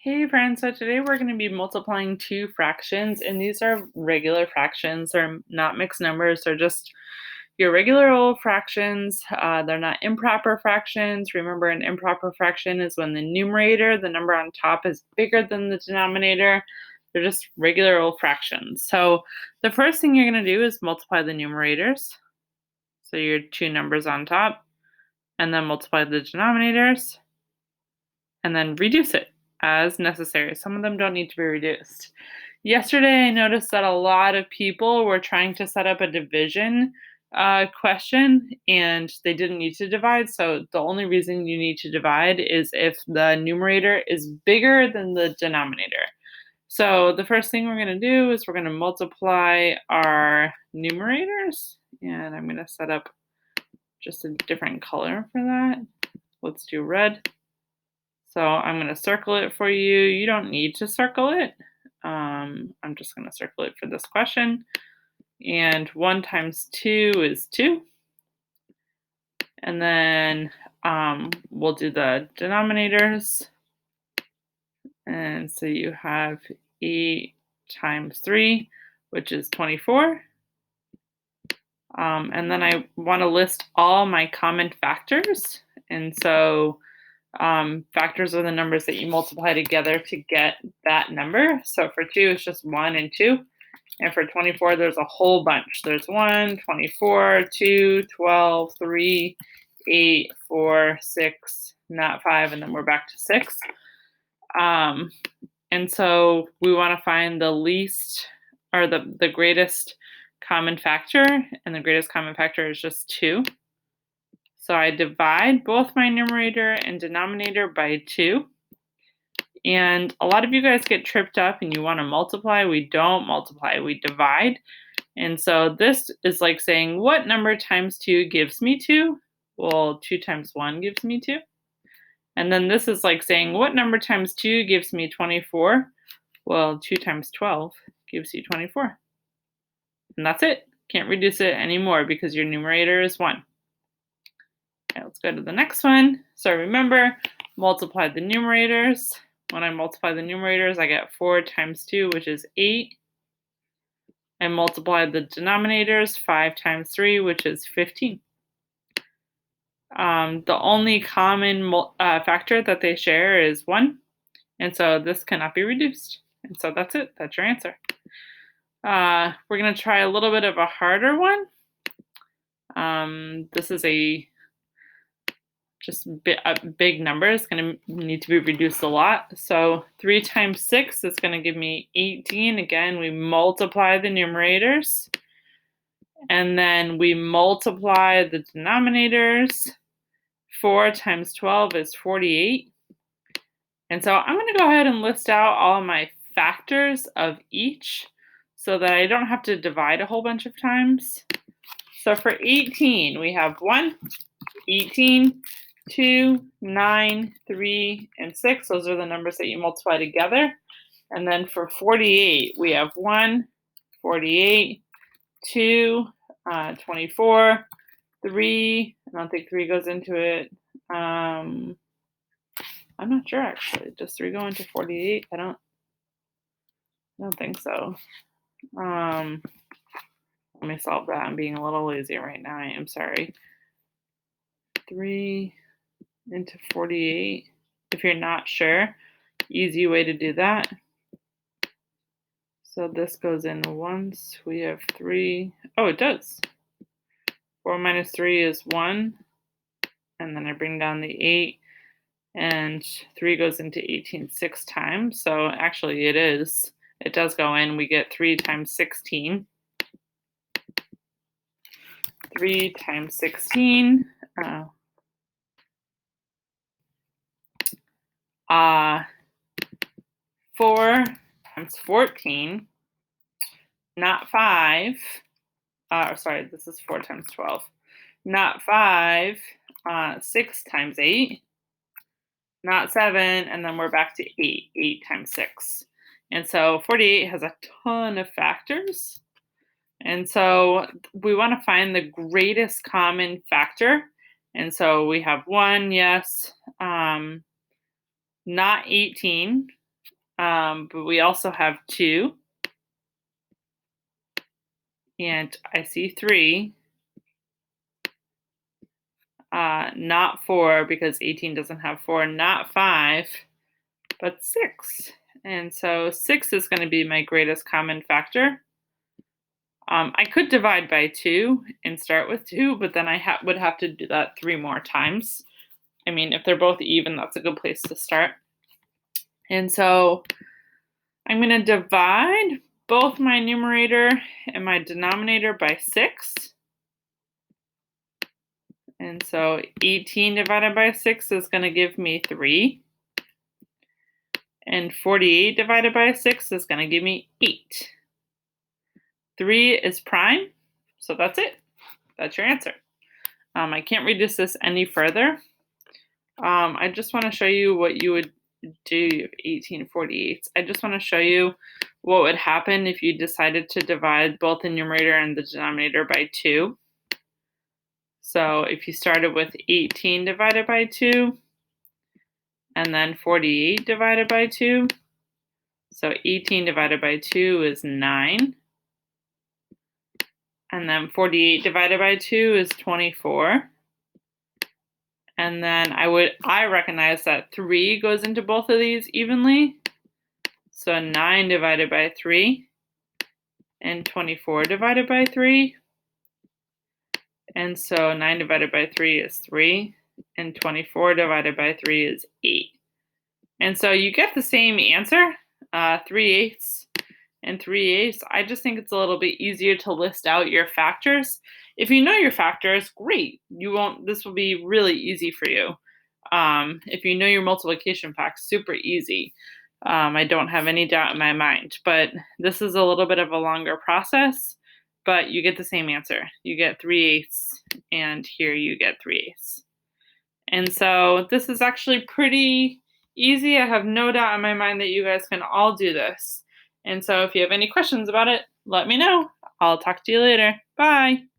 Hey friends, so today we're going to be multiplying two fractions, and these are regular fractions. They're not mixed numbers, they're just your regular old fractions. They're not improper fractions. Remember, an improper fraction is when the numerator, the number on top, is bigger than the denominator. They're just regular old fractions. So the first thing you're going to do is multiply the numerators. So your two numbers on top, and then multiply the denominators, and then reduce it as necessary. Some of them don't need to be reduced. Yesterday, I noticed that a lot of people were trying to set up a division question and they didn't need to divide. So the only reason you need to divide is if the numerator is bigger than the denominator. So the first thing we're going to do is we're going to multiply our numerators, and I'm going to set up just a different color for that. Let's do red. So I'm going to circle it for you. You don't need to circle it. I'm just going to circle it for this question. And 1 times 2 is 2. And then we'll do the denominators. And so you have 8 times 3, which is 24. And then I want to list all my common factors. And so factors are the numbers that you multiply together to get that number. So for 2, it's just 1 and 2. And for 24, there's a whole bunch. There's 1, 24, 2, 12, 3, 8, 4, 6, not 5, and then we're back to 6. And so we want to find the least, or the greatest common factor, and the greatest common factor is just 2. So I divide both my numerator and denominator by 2. And a lot of you guys get tripped up and you want to multiply. We don't multiply, we divide. And so this is like saying, what number times 2 gives me 2? Well, 2 times 1 gives me 2. And then this is like saying, what number times 2 gives me 24? Well, 2 times 12 gives you 24. And that's it. Can't reduce it anymore because your numerator is 1. Okay, let's go to the next one. So remember, multiply the numerators. When I multiply the numerators, I get 4 times 2, which is 8. I multiply the denominators, 5 times 3, which is 15. The only common factor that they share is 1, and so this cannot be reduced. And so that's it. That's your answer. We're going to try a little bit of a harder one. This is a big number. It's going to need to be reduced a lot. So 3 times 6 is going to give me 18. Again, we multiply the numerators. And then we multiply the denominators. 4 times 12 is 48. And so I'm going to go ahead and list out all my factors of each so that I don't have to divide a whole bunch of times. So for 18, we have 1, 18, 2, 9, 3, and 6. Those are the numbers that you multiply together. And then for 48, we have 1, 48, 2, 24, 3. I don't think 3 goes into it. I'm not sure actually. Does 3 go into 48? I don't think so. Let me solve that. I'm being a little lazy right now. I am sorry. 3 into 48. If you're not sure, easy way to do that. So this goes in once. We have 3. Oh, it does. 4 minus 3 is 1. And then I bring down the 8. And 3 goes into 18 6 times. So actually it is. It does go in. We get 3 times 16. 3 times 16. 4 times 14. Not 5. Sorry, this is 4 times 12. Not 5. 6 times 8. Not 7. And then we're back to 8. 8 times 6. And so 48 has a ton of factors. And so we want to find the greatest common factor. And so we have 1, yes. Not 18. But we also have 2, and I see 3, not 4 because 18 doesn't have 4, not 5, but 6. And so 6 is going to be my greatest common factor. I could divide by 2 and start with 2, but then I would have to do that 3 more times. I mean, if they're both even, that's a good place to start. And so I'm going to divide both my numerator and my denominator by 6. And so 18 divided by 6 is going to give me 3. And 48 divided by 6 is going to give me 8. 3 is prime, so that's it. That's your answer. I can't reduce this any further. I just want to show you what you would do if 18/48. I just want to show you what would happen if you decided to divide both the numerator and the denominator by 2. So if you started with 18 divided by 2, and then 48 divided by 2, so 18 divided by 2 is 9. And then 48 divided by 2 is 24. And then I recognize that 3 goes into both of these evenly. So 9 divided by 3 and 24 divided by 3. And so 9 divided by 3 is 3 and 24 divided by 3 is 8. And so you get the same answer, 3/8 and 3/8. I just think it's a little bit easier to list out your factors. If you know your factors, great. This will be really easy for you. If you know your multiplication facts, super easy. I don't have any doubt in my mind, but this is a little bit of a longer process, but you get the same answer. You get 3/8, and here you get 3/8. And so this is actually pretty easy. I have no doubt in my mind that you guys can all do this. And so if you have any questions about it, let me know. I'll talk to you later. Bye.